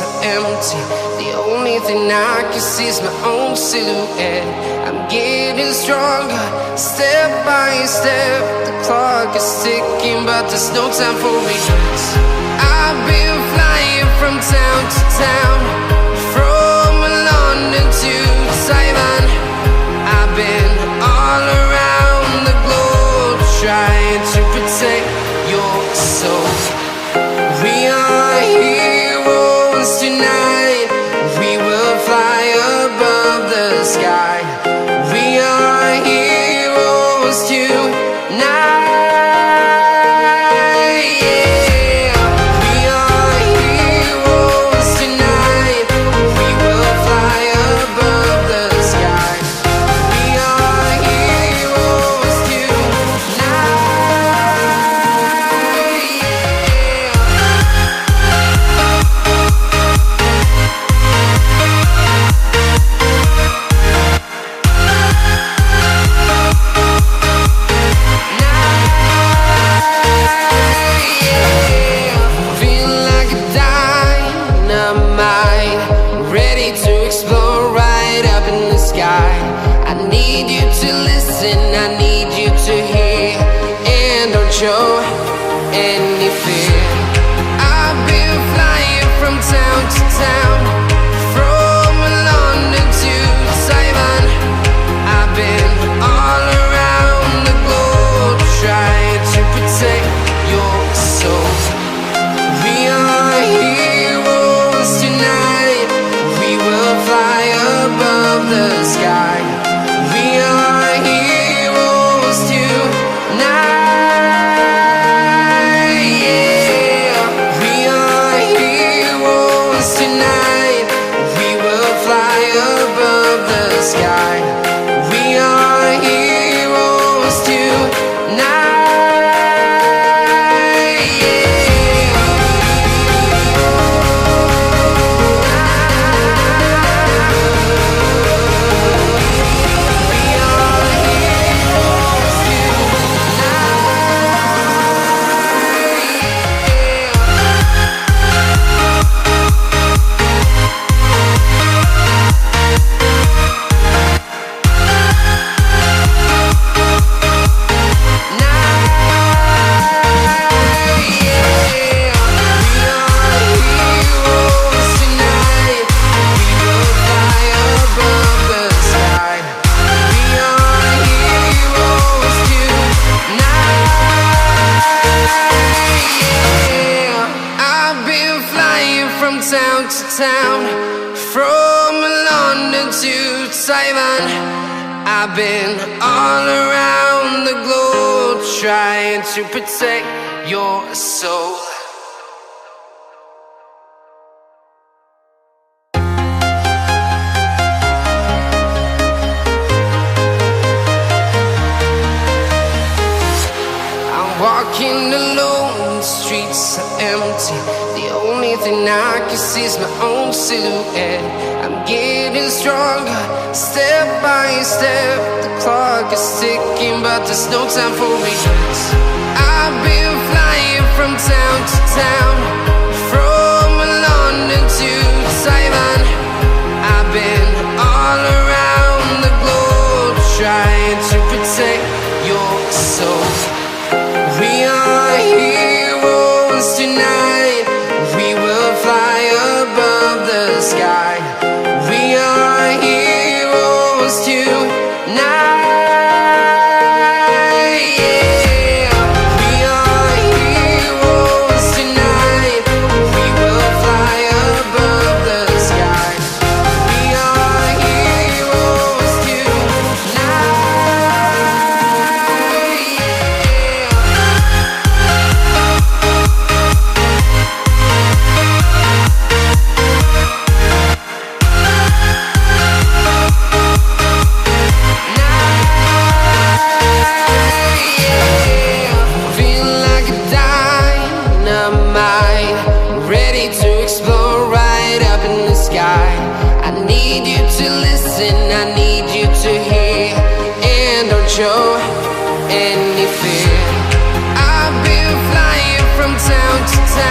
streets are empty. The only thing I can see is my own silhouette. I'm getting stronger, step by step. The clock is ticking, but there's no time for regrets. I've been flying from town to town, from London to Taiwan. I've been all around the globe, trying to protect your soul. We are heroes tonight. We will fly above the sky. We are heroes tonight. Yeah. We are heroes tonight. We will fly above the sky. We are heroes I need you to listen, I need you to hear, and don't show any fear. I've been flying from town to town, from London to Taiwan. I've been all around the globe, trying to protect your soul. We are heroes tonight. We will fly above the sky. We are heroes tonight. Yeah. We are heroes tonight. We will fly above the sky. We are heroes tonight. Yeah. Town to town, from London to Taiwan. I've been all around the globe, trying to protect your soul. I'm walking alone, the streets are empty. The only thing I can see is my own silhouette. I'm getting stronger, step by step. The clock is ticking, but there's no time for regrets. I've been flying from town to town, from London to Taiwan. I've been all around the globe, trying to protect your soul. We are heroes tonight. We will fly above the sky. We are heroes tonight. Yeah. We are heroes tonight. We will fly above the sky. We are heroes tonight. I need you to listen, I need you to hear, and don't show any fear. I've been flying from town to town.